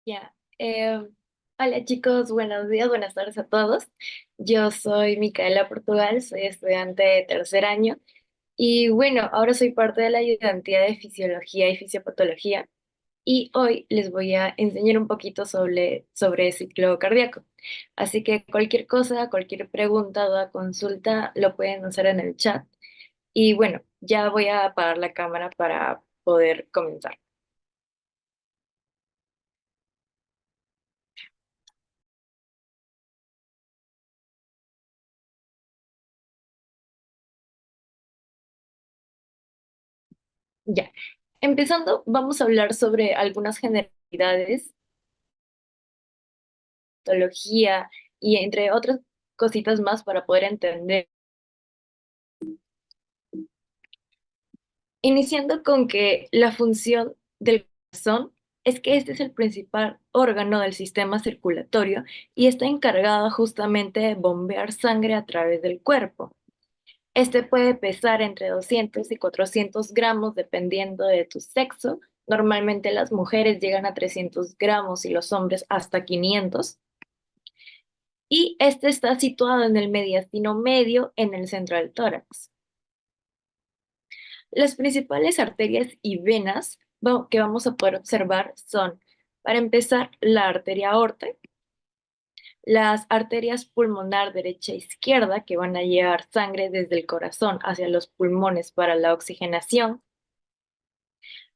Ya. Hola chicos, buenos días, buenas tardes a todos. Yo soy Micaela Portugal, soy estudiante de tercer año y bueno, ahora soy parte de la ayudantía de Fisiología y Fisiopatología y hoy les voy a enseñar un poquito sobre ciclo cardíaco. Así que cualquier cosa, cualquier pregunta, duda, consulta, lo pueden hacer en el chat. Y bueno, ya voy a apagar la cámara para poder comenzar. Ya. Empezando, vamos a hablar sobre algunas generalidades, metodología y entre otras cositas más para poder entender. Iniciando con que la función del corazón es que este es el principal órgano del sistema circulatorio y está encargado justamente de bombear sangre a través del cuerpo. Este puede pesar entre 200 y 400 gramos dependiendo de tu sexo. Normalmente las mujeres llegan a 300 gramos y los hombres hasta 500. Y este está situado en el mediastino medio en el centro del tórax. Las principales arterias y venas que vamos a poder observar son, para empezar, la arteria aorta, las arterias pulmonar derecha e izquierda que van a llevar sangre desde el corazón hacia los pulmones para la oxigenación,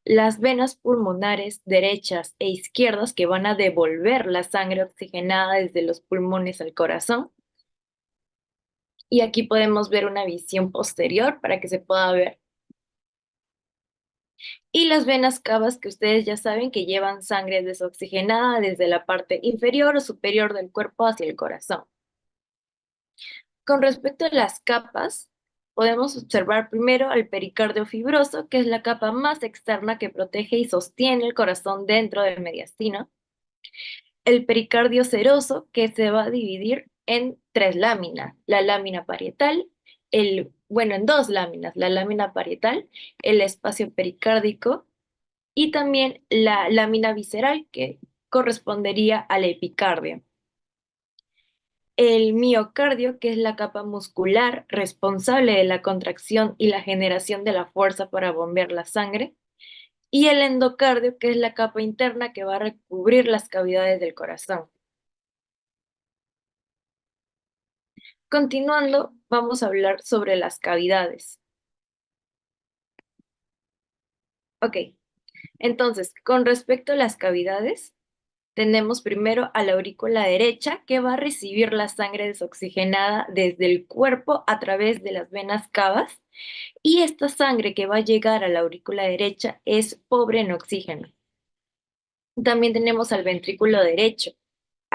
las venas pulmonares derechas e izquierdas que van a devolver la sangre oxigenada desde los pulmones al corazón. Y aquí podemos ver una visión posterior para que se pueda ver. Y las venas cavas que ustedes ya saben que llevan sangre desoxigenada desde la parte inferior o superior del cuerpo hacia el corazón. Con respecto a las capas, podemos observar primero al pericardio fibroso, que es la capa más externa que protege y sostiene el corazón dentro del mediastino. El pericardio seroso, que se va a dividir en tres láminas, la lámina parietal, en dos láminas, la lámina parietal, el espacio pericárdico y también la lámina visceral, que correspondería al epicardio. El miocardio, que es la capa muscular responsable de la contracción y la generación de la fuerza para bombear la sangre, y el endocardio, que es la capa interna que va a recubrir las cavidades del corazón. Continuando, vamos a hablar sobre las cavidades. Ok, entonces, con respecto a las cavidades, tenemos primero a la aurícula derecha que va a recibir la sangre desoxigenada desde el cuerpo a través de las venas cavas y esta sangre que va a llegar a la aurícula derecha es pobre en oxígeno. También tenemos al ventrículo derecho.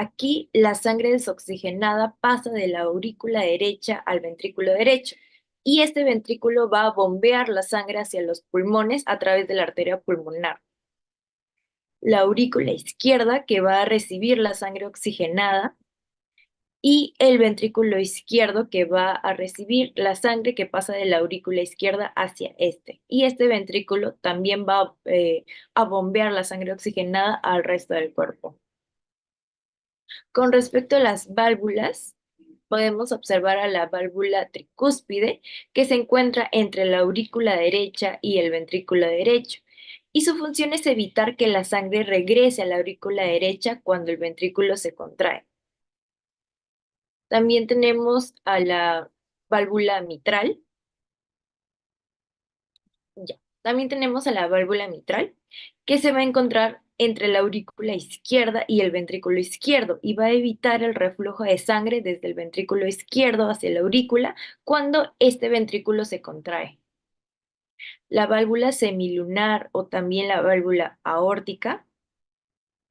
Aquí la sangre desoxigenada pasa de la aurícula derecha al ventrículo derecho y este ventrículo va a bombear la sangre hacia los pulmones a través de la arteria pulmonar. La aurícula izquierda que va a recibir la sangre oxigenada y el ventrículo izquierdo que va a recibir la sangre que pasa de la aurícula izquierda hacia este. Y este ventrículo también va a bombear la sangre oxigenada al resto del cuerpo. Con respecto a las válvulas, podemos observar a la válvula tricúspide que se encuentra entre la aurícula derecha y el ventrículo derecho. Y su función es evitar que la sangre regrese a la aurícula derecha cuando el ventrículo se contrae. También tenemos a la válvula mitral. Ya. También tenemos a la válvula mitral, que se va a encontrar entre la aurícula izquierda y el ventrículo izquierdo y va a evitar el reflujo de sangre desde el ventrículo izquierdo hacia la aurícula cuando este ventrículo se contrae. La válvula semilunar o también la válvula aórtica,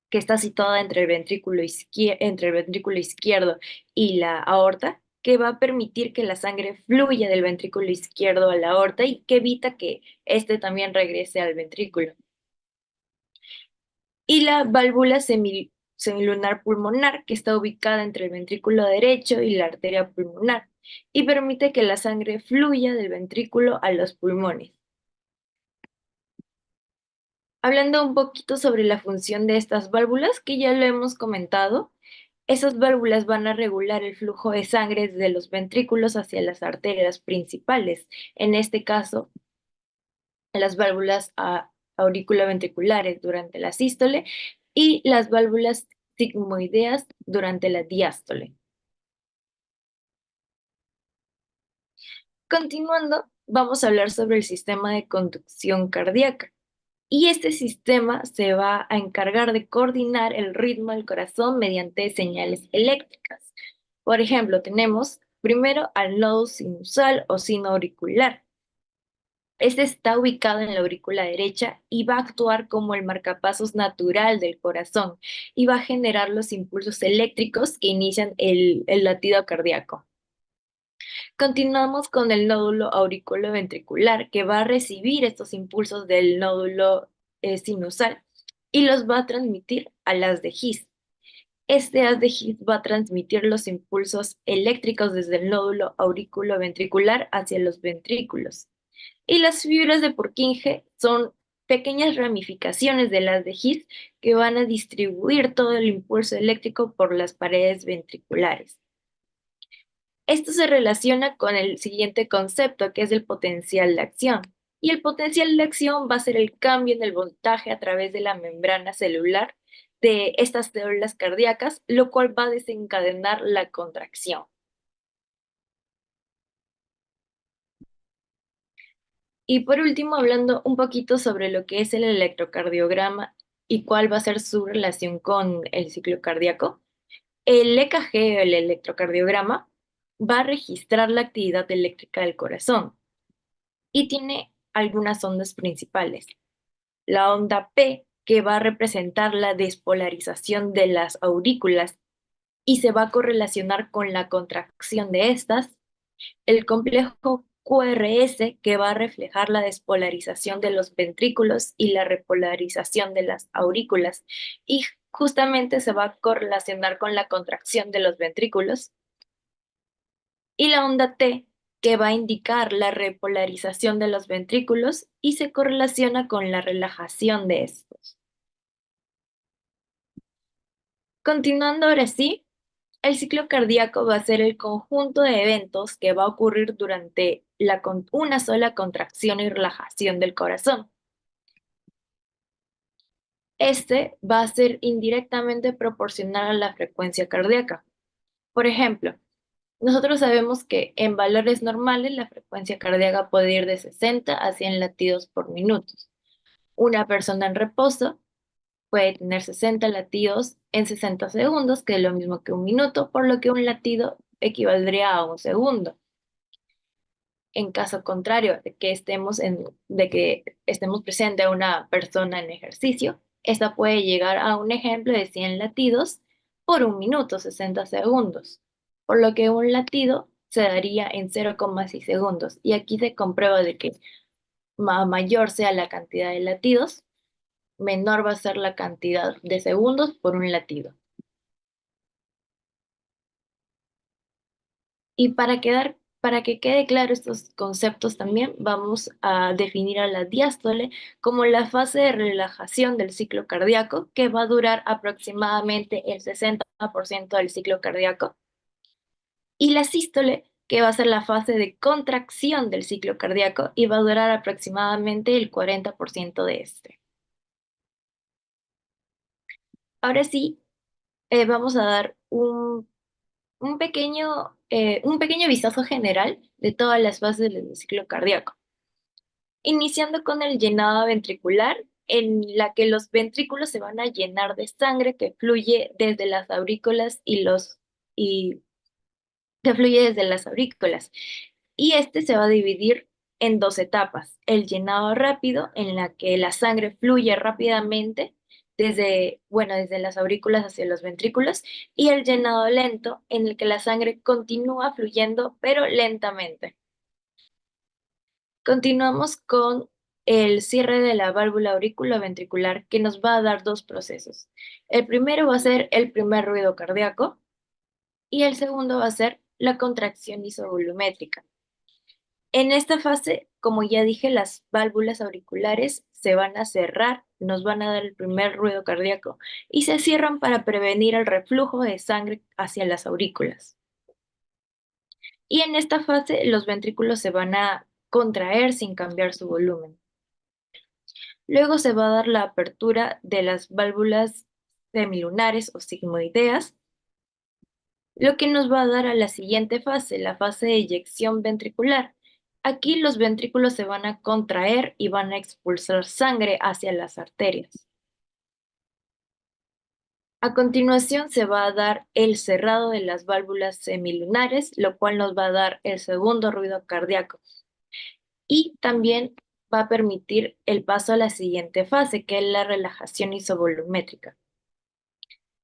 que está situada entre el ventrículo izquierdo y la aorta, que va a permitir que la sangre fluya del ventrículo izquierdo a la aorta y que evita que este también regrese al ventrículo. Y la válvula semilunar pulmonar, que está ubicada entre el ventrículo derecho y la arteria pulmonar, y permite que la sangre fluya del ventrículo a los pulmones. Hablando un poquito sobre la función de estas válvulas, que ya lo hemos comentado, esas válvulas van a regular el flujo de sangre desde los ventrículos hacia las arterias principales, en este caso, las válvulas auriculoventriculares durante la sístole y las válvulas sigmoideas durante la diástole. Continuando, vamos a hablar sobre el sistema de conducción cardíaca. Y este sistema se va a encargar de coordinar el ritmo del corazón mediante señales eléctricas. Por ejemplo, tenemos primero al nodo sinusal o sino auricular. Este está ubicado en la aurícula derecha y va a actuar como el marcapasos natural del corazón y va a generar los impulsos eléctricos que inician el latido cardíaco. Continuamos con el nódulo auriculoventricular, que va a recibir estos impulsos del nódulo sinusal y los va a transmitir al haz de His. Este haz de His va a transmitir los impulsos eléctricos desde el nódulo auriculoventricular hacia los ventrículos. Y las fibras de Purkinje son pequeñas ramificaciones del haz de His que van a distribuir todo el impulso eléctrico por las paredes ventriculares. Esto se relaciona con el siguiente concepto, que es el potencial de acción. Y el potencial de acción va a ser el cambio en el voltaje a través de la membrana celular de estas células cardíacas, lo cual va a desencadenar la contracción. Y por último, hablando un poquito sobre lo que es el electrocardiograma y cuál va a ser su relación con el ciclo cardíaco, el EKG, el electrocardiograma, va a registrar la actividad eléctrica del corazón y tiene algunas ondas principales. La onda P, que va a representar la despolarización de las aurículas y se va a correlacionar con la contracción de estas. El complejo QRS, que va a reflejar la despolarización de los ventrículos y la repolarización de las aurículas, y justamente se va a correlacionar con la contracción de los ventrículos. Y la onda T, que va a indicar la repolarización de los ventrículos y se correlaciona con la relajación de estos. Continuando ahora sí, el ciclo cardíaco va a ser el conjunto de eventos que va a ocurrir durante una sola contracción y relajación del corazón. Este va a ser indirectamente proporcional a la frecuencia cardíaca. Por ejemplo, nosotros sabemos que en valores normales la frecuencia cardíaca puede ir de 60 a 100 latidos por minuto. Una persona en reposo puede tener 60 latidos en 60 segundos, que es lo mismo que un minuto, por lo que un latido equivaldría a un segundo. En caso contrario de que estemos presente a una persona en ejercicio, esta puede llegar a un ejemplo de 100 latidos por un minuto, 60 segundos, por lo que un latido se daría en 0,6 segundos. Y aquí se comprueba de que mayor sea la cantidad de latidos, menor va a ser la cantidad de segundos por un latido. Y para que quede claro estos conceptos también, vamos a definir a la diástole como la fase de relajación del ciclo cardíaco, que va a durar aproximadamente el 60% del ciclo cardíaco, y la sístole, que va a ser la fase de contracción del ciclo cardíaco y va a durar aproximadamente el 40% de este. Ahora sí, vamos a dar un pequeño vistazo general de todas las fases del ciclo cardíaco, iniciando con el llenado ventricular, en la que los ventrículos se van a llenar de sangre que fluye desde las aurículas y que fluye desde las aurículas. Y este se va a dividir en dos etapas: el llenado rápido, en la que la sangre fluye rápidamente desde las aurículas hacia los ventrículos, y el llenado lento, en el que la sangre continúa fluyendo, pero lentamente. Continuamos con el cierre de la válvula auriculoventricular, que nos va a dar dos procesos. El primero va a ser el primer ruido cardíaco y el segundo va a ser la contracción isovolumétrica. En esta fase, como ya dije, las válvulas auriculares se van a cerrar, nos van a dar el primer ruido cardíaco y se cierran para prevenir el reflujo de sangre hacia las aurículas. Y en esta fase, los ventrículos se van a contraer sin cambiar su volumen. Luego se va a dar la apertura de las válvulas semilunares o sigmoideas, lo que nos va a dar a la siguiente fase, la fase de eyección ventricular. Aquí los ventrículos se van a contraer y van a expulsar sangre hacia las arterias. A continuación se va a dar el cerrado de las válvulas semilunares, lo cual nos va a dar el segundo ruido cardíaco. Y también va a permitir el paso a la siguiente fase, que es la relajación isovolumétrica.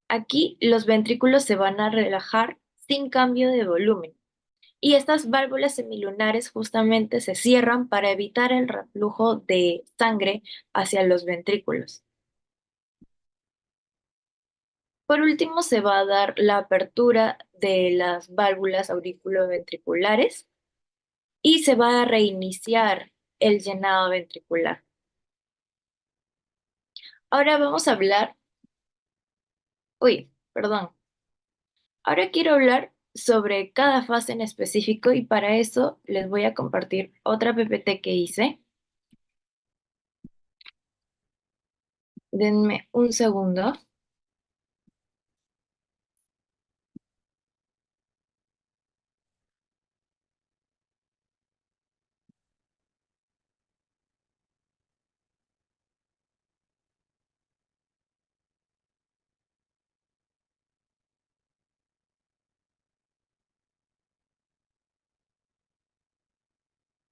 Aquí los ventrículos se van a relajar sin cambio de volumen. Y estas válvulas semilunares justamente se cierran para evitar el reflujo de sangre hacia los ventrículos. Por último, se va a dar la apertura de las válvulas auriculoventriculares y se va a reiniciar el llenado ventricular. Ahora vamos a hablar, perdón. Ahora quiero hablar sobre cada fase en específico y para eso les voy a compartir otra PPT que hice. Denme un segundo.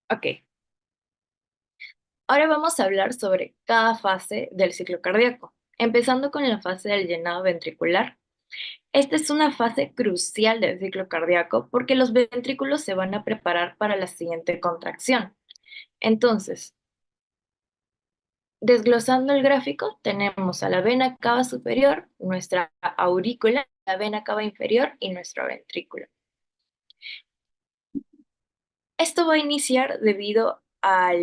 Ok. Ahora vamos a hablar sobre cada fase del ciclo cardíaco, empezando con la fase del llenado ventricular. Esta es una fase crucial del ciclo cardíaco porque los ventrículos se van a preparar para la siguiente contracción. Entonces, desglosando el gráfico, tenemos a la vena cava superior, nuestra aurícula, la vena cava inferior y nuestro ventrículo. Esto va a iniciar debido a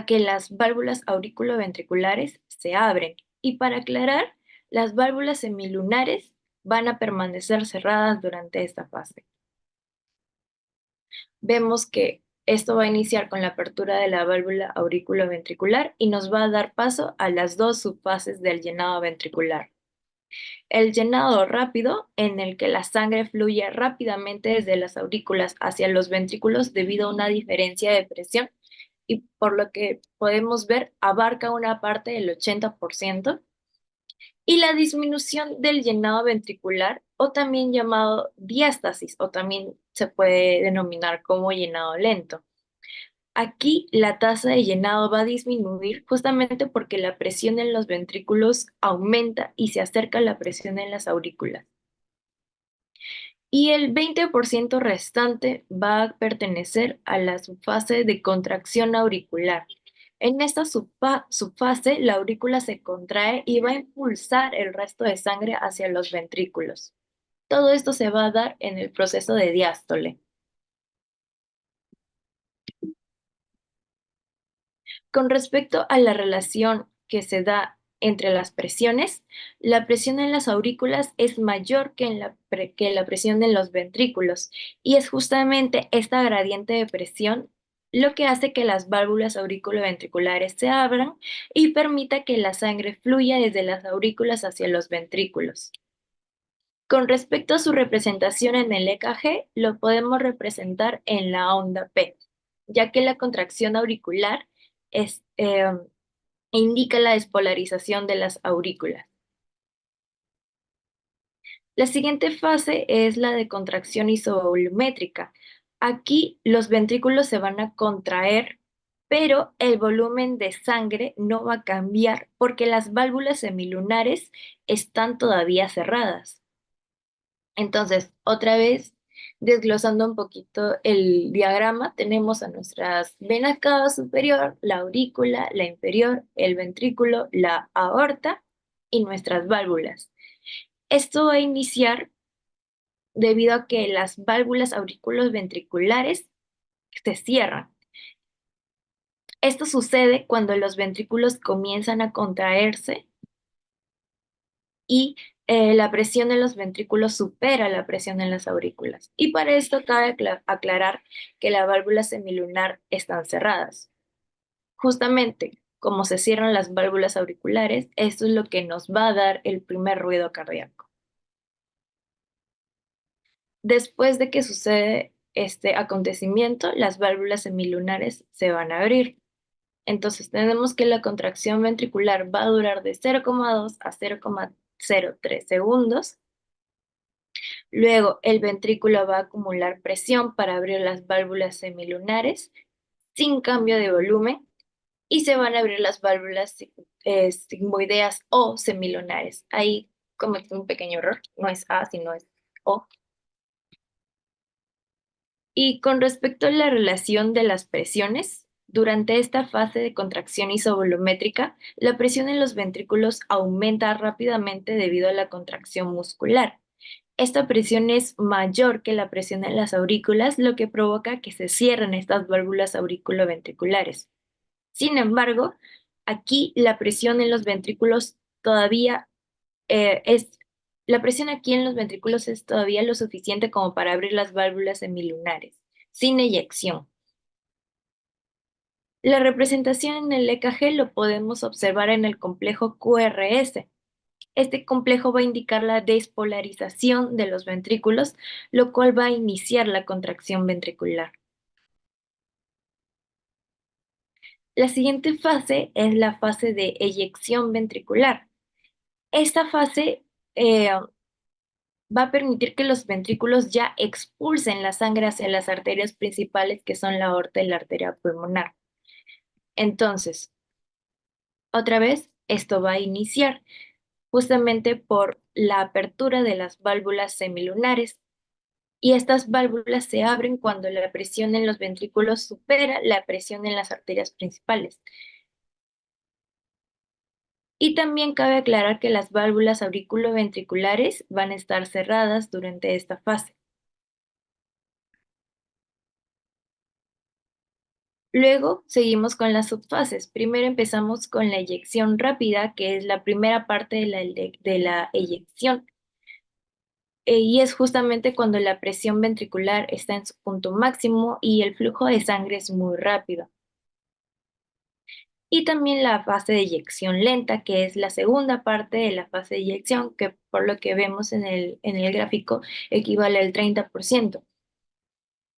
que las válvulas auriculoventriculares se abren y para aclarar, las válvulas semilunares van a permanecer cerradas durante esta fase. Vemos que esto va a iniciar con la apertura de la válvula auriculoventricular y nos va a dar paso a las dos subfases del llenado ventricular. El llenado rápido, en el que la sangre fluye rápidamente desde las aurículas hacia los ventrículos debido a una diferencia de presión y por lo que podemos ver abarca una parte del 80%, y la disminución del llenado ventricular o también llamado diástasis o también se puede denominar como llenado lento. Aquí la tasa de llenado va a disminuir justamente porque la presión en los ventrículos aumenta y se acerca a la presión en las aurículas. Y el 20% restante va a pertenecer a la subfase de contracción auricular. En esta subfase, la aurícula se contrae y va a impulsar el resto de sangre hacia los ventrículos. Todo esto se va a dar en el proceso de diástole. Con respecto a la relación que se da entre las presiones, la presión en las aurículas es mayor que la presión en los ventrículos y es justamente esta gradiente de presión lo que hace que las válvulas auriculoventriculares se abran y permita que la sangre fluya desde las aurículas hacia los ventrículos. Con respecto a su representación en el EKG, lo podemos representar en la onda P, ya que la contracción auricular es, indica la despolarización de las aurículas. La siguiente fase es la de contracción isovolumétrica. Aquí los ventrículos se van a contraer, pero el volumen de sangre no va a cambiar porque las válvulas semilunares están todavía cerradas. Entonces, otra vez, desglosando un poquito el diagrama, tenemos a nuestras venas cava superior, la aurícula, la inferior, el ventrículo, la aorta y nuestras válvulas. Esto va a iniciar debido a que las válvulas auriculoventriculares se cierran. Esto sucede cuando los ventrículos comienzan a contraerse y la presión en los ventrículos supera la presión en las aurículas. Y para esto cabe aclarar que la válvula semilunar están cerradas. Justamente como se cierran las válvulas auriculares, esto es lo que nos va a dar el primer ruido cardíaco. Después de que sucede este acontecimiento, las válvulas semilunares se van a abrir. Entonces tenemos que la contracción ventricular va a durar de 0,2 a 0,03 segundos. Luego el ventrículo va a acumular presión para abrir las válvulas semilunares sin cambio de volumen y se van a abrir las válvulas sigmoideas o semilunares. Ahí cometí un pequeño error, no es A, sino es O. Y con respecto a la relación de las presiones, durante esta fase de contracción isovolumétrica, la presión en los ventrículos aumenta rápidamente debido a la contracción muscular. Esta presión es mayor que la presión en las aurículas, lo que provoca que se cierren estas válvulas auriculoventriculares. Sin embargo, aquí la presión en los ventrículos todavía es, la presión aquí en los ventrículos es todavía lo suficiente como para abrir las válvulas semilunares, sin eyección. La representación en el EKG lo podemos observar en el complejo QRS. Este complejo va a indicar la despolarización de los ventrículos, lo cual va a iniciar la contracción ventricular. La siguiente fase es la fase de eyección ventricular. Esta fase va a permitir que los ventrículos ya expulsen la sangre hacia las arterias principales, que son la aorta y la arteria pulmonar. Entonces, otra vez, esto va a iniciar justamente por la apertura de las válvulas semilunares, y estas válvulas se abren cuando la presión en los ventrículos supera la presión en las arterias principales. Y también cabe aclarar que las válvulas auriculoventriculares van a estar cerradas durante esta fase. Luego seguimos con las subfases. Primero empezamos con la eyección rápida, que es la primera parte de la eyección, y es justamente cuando la presión ventricular está en su punto máximo y el flujo de sangre es muy rápido. Y también la fase de eyección lenta, que es la segunda parte de la fase de eyección, que por lo que vemos en el gráfico equivale al 30%.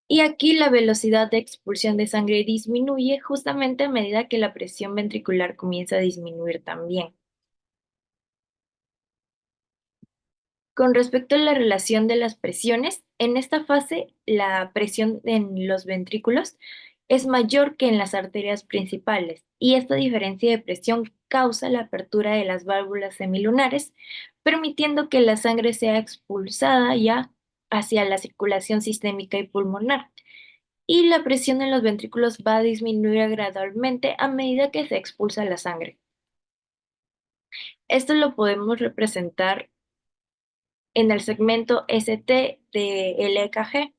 Y aquí la velocidad de expulsión de sangre disminuye justamente a medida que la presión ventricular comienza a disminuir también. Con respecto a la relación de las presiones, en esta fase la presión en los ventrículos es mayor que en las arterias principales, y esta diferencia de presión causa la apertura de las válvulas semilunares, permitiendo que la sangre sea expulsada ya hacia la circulación sistémica y pulmonar. Y la presión en los ventrículos va a disminuir gradualmente a medida que se expulsa la sangre. Esto lo podemos representar en el segmento ST del EKG,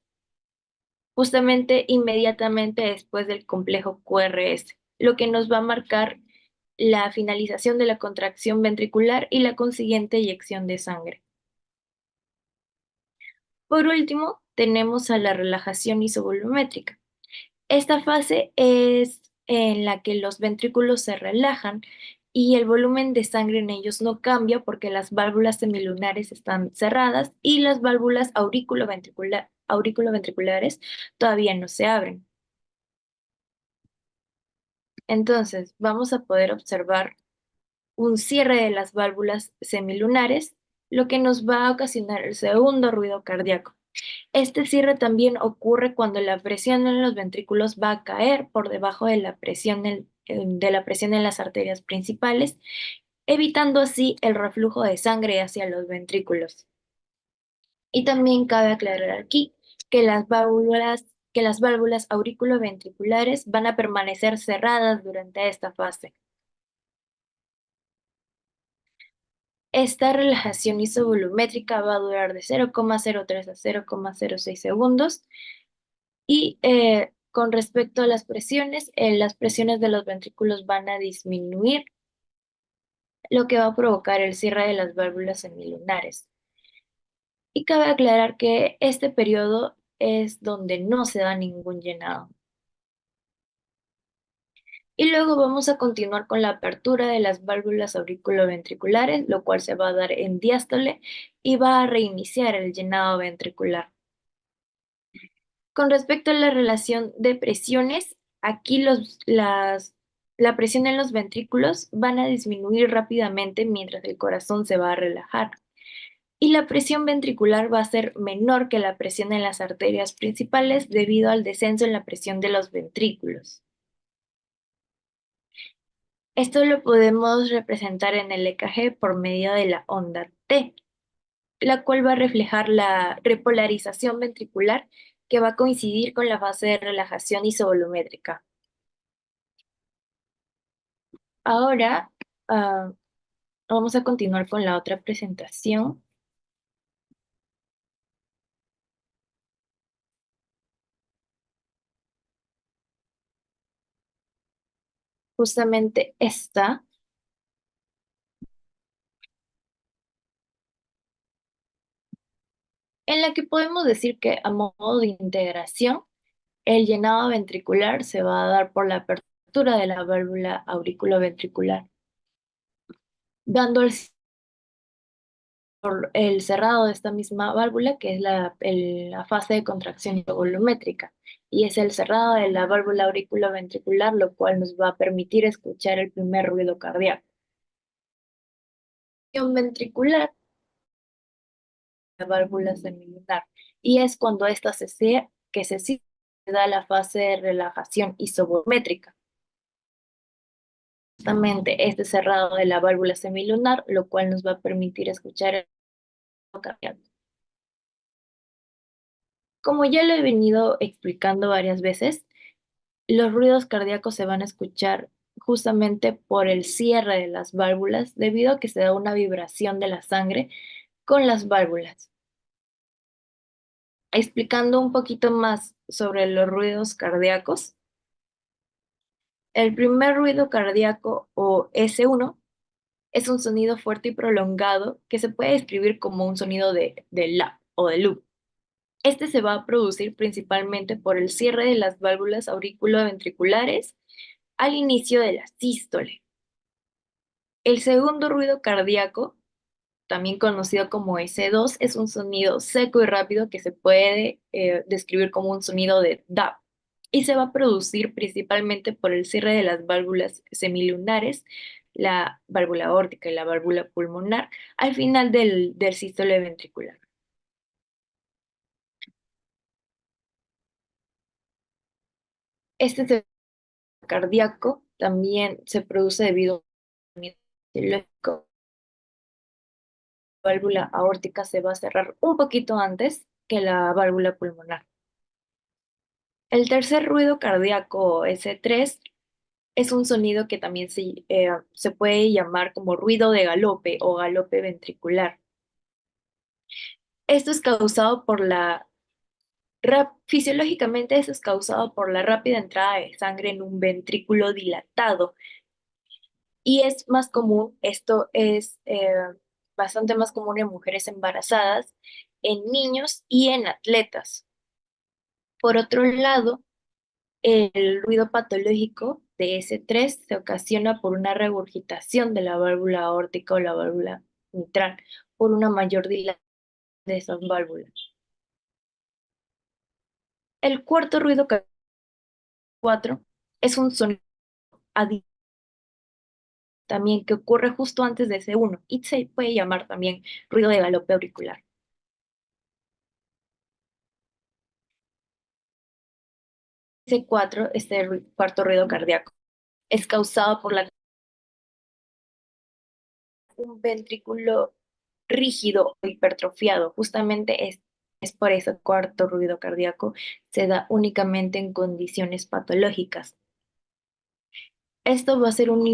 justamente inmediatamente después del complejo QRS, lo que nos va a marcar la finalización de la contracción ventricular y la consiguiente eyección de sangre. Por último, tenemos a la relajación isovolumétrica. Esta fase es en la que los ventrículos se relajan y el volumen de sangre en ellos no cambia porque las válvulas semilunares están cerradas y las válvulas auriculoventriculares todavía no se abren. Entonces, vamos a poder observar un cierre de las válvulas semilunares, lo que nos va a ocasionar el segundo ruido cardíaco. Este cierre también ocurre cuando la presión en los ventrículos va a caer por debajo de la presión en las arterias principales, evitando así el reflujo de sangre hacia los ventrículos. Y también cabe aclarar aquí que que las válvulas auriculoventriculares van a permanecer cerradas durante esta fase. Esta relajación isovolumétrica va a durar de 0,03 a 0,06 segundos. Y Con respecto a las presiones de los ventrículos van a disminuir, lo que va a provocar el cierre de las válvulas semilunares. Y cabe aclarar que este periodo es donde no se da ningún llenado. Y luego vamos a continuar con la apertura de las válvulas auriculoventriculares, lo cual se va a dar en diástole y va a reiniciar el llenado ventricular. Con respecto a la relación de presiones, aquí la presión en los ventrículos van a disminuir rápidamente mientras el corazón se va a relajar. Y la presión ventricular va a ser menor que la presión en las arterias principales debido al descenso en la presión de los ventrículos. Esto lo podemos representar en el EKG por medio de la onda T, la cual va a reflejar la repolarización ventricular que va a coincidir con la fase de relajación isovolumétrica. Ahora vamos a continuar con la otra presentación, justamente esta, en la que podemos decir que a modo de integración, el llenado ventricular se va a dar por la apertura de la válvula auriculoventricular, dando por el cerrado de esta misma válvula, que es la fase de contracción volumétrica, y es el cerrado de la válvula auriculoventricular, lo cual nos va a permitir escuchar el primer ruido cardíaco. Ventricular, la válvula semilunar, y es cuando esta se da la fase de relajación isovolumétrica. Justamente este cerrado de la válvula semilunar, lo cual nos va a permitir escuchar el ruido cardíaco. Como ya lo he venido explicando varias veces, los ruidos cardíacos se van a escuchar justamente por el cierre de las válvulas debido a que se da una vibración de la sangre con las válvulas. Explicando un poquito más sobre los ruidos cardíacos, el primer ruido cardíaco o S1 es un sonido fuerte y prolongado que se puede describir como un sonido de la o de loop. Este se va a producir principalmente por el cierre de las válvulas auriculoventriculares al inicio de la sístole. El segundo ruido cardíaco, también conocido como S2, es un sonido seco y rápido que se puede describir como un sonido de DAP y se va a producir principalmente por el cierre de las válvulas semilunares, la válvula aórtica y la válvula pulmonar al final del sístole ventricular. Este cardíaco también se produce debido a un fisiológico. La válvula aórtica se va a cerrar un poquito antes que la válvula pulmonar. El tercer ruido cardíaco S3 es un sonido que también se puede llamar como ruido de galope o galope ventricular. Esto es causado por fisiológicamente eso es causado por la rápida entrada de sangre en un ventrículo dilatado. Y es más común, esto es bastante más común en mujeres embarazadas, en niños y en atletas. Por otro lado, el ruido patológico de S3 se ocasiona por una regurgitación de la válvula aórtica o la válvula mitral, por una mayor dilatación de esas válvulas. El cuarto ruido, 4, es un sonido también que ocurre justo antes de S1 y se puede llamar también ruido de galope auricular. S4, cuarto ruido cardíaco, es causado por un ventrículo rígido o hipertrofiado. Justamente es por eso el cuarto ruido cardíaco se da únicamente en condiciones patológicas. Esto va a ser un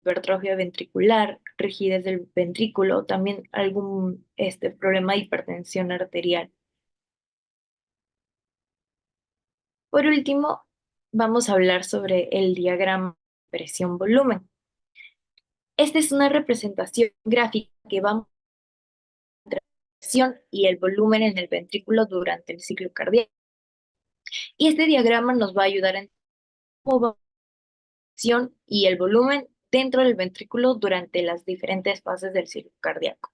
hipertrofia ventricular, rigidez del ventrículo, también algún problema de hipertensión arterial. Por último, vamos a hablar sobre el diagrama de presión-volumen. Esta es una representación gráfica que va a mostrar la presión y el volumen en el ventrículo durante el ciclo cardíaco. Y este diagrama nos va a ayudar a entender cómo va la presión y el volumen dentro del ventrículo durante las diferentes fases del ciclo cardíaco.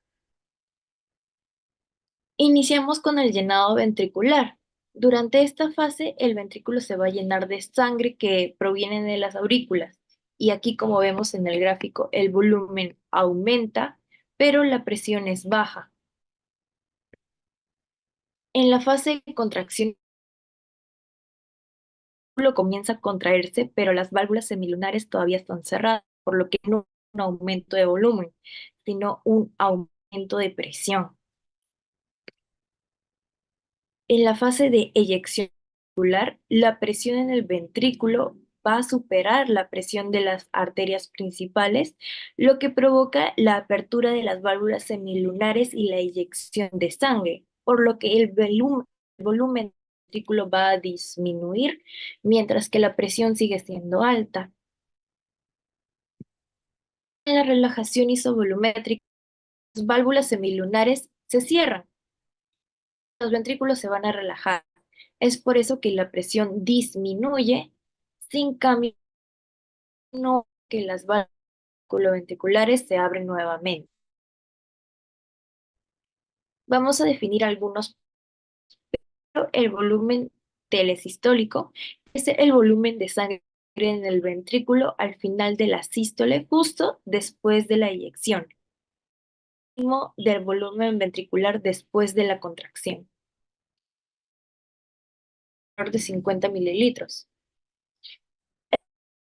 Iniciamos con el llenado ventricular. Durante esta fase, el ventrículo se va a llenar de sangre que proviene de las aurículas. Y aquí, como vemos en el gráfico, el volumen aumenta, pero la presión es baja. En la fase de contracción, el ventrículo comienza a contraerse, pero las válvulas semilunares todavía están cerradas, por lo que no es un aumento de volumen, sino un aumento de presión. En la fase de eyección ventricular, la presión en el ventrículo va a superar la presión de las arterias principales, lo que provoca la apertura de las válvulas semilunares y la eyección de sangre, por lo que el volumen del ventrículo va a disminuir, mientras que la presión sigue siendo alta. En la relajación isovolumétrica, las válvulas semilunares se cierran, los ventrículos se van a relajar. Es por eso que la presión disminuye sin cambio, no que las válvulas ventriculares se abren nuevamente. Vamos a definir algunos. El volumen telesistólico es el volumen de sangre en el ventrículo al final de la sístole, justo después de la eyección. Mínimo del volumen ventricular después de la contracción, de 50 mililitros.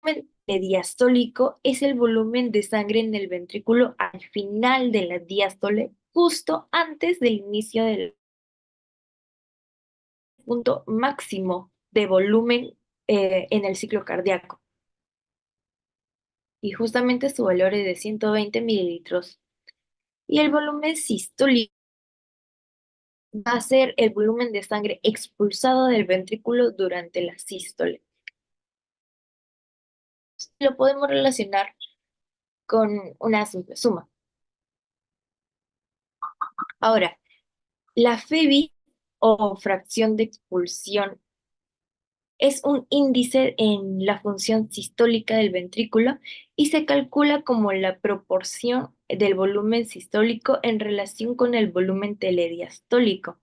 Volumen diastólico es el volumen de sangre en el ventrículo al final de la diástole, justo antes del inicio del punto máximo de volumen en el ciclo cardíaco. Y justamente su valor es de 120 mililitros. Y el volumen sistólico va a ser el volumen de sangre expulsado del ventrículo durante la sístole. Lo podemos relacionar con una simple suma. Ahora, la FEBI o fracción de expulsión es un índice en la función sistólica del ventrículo y se calcula como la proporción del volumen sistólico en relación con el volumen telediastólico.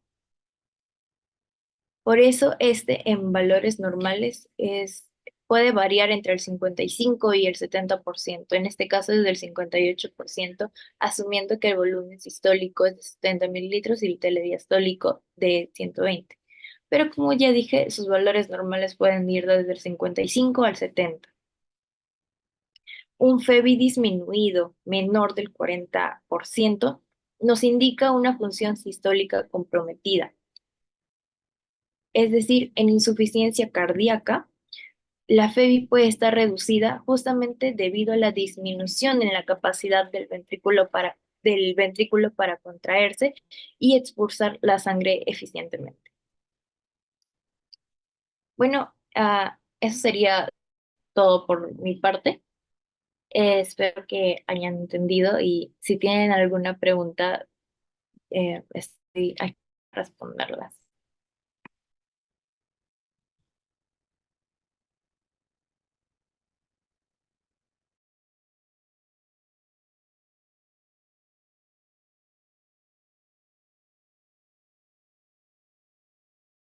Por eso este en valores normales puede variar entre el 55 y el 70%. En este caso es del 58%, asumiendo que el volumen sistólico es de 70 mililitros y el telediastólico de 120. Pero como ya dije, sus valores normales pueden ir desde el 55 al 70. Un FEBI disminuido menor del 40% nos indica una función sistólica comprometida, es decir, en insuficiencia cardíaca. La FEBI puede estar reducida justamente debido a la disminución en la capacidad del ventrículo para contraerse y expulsar la sangre eficientemente. Bueno, eso sería todo por mi parte. Espero que hayan entendido y si tienen alguna pregunta, estoy aquí para responderlas.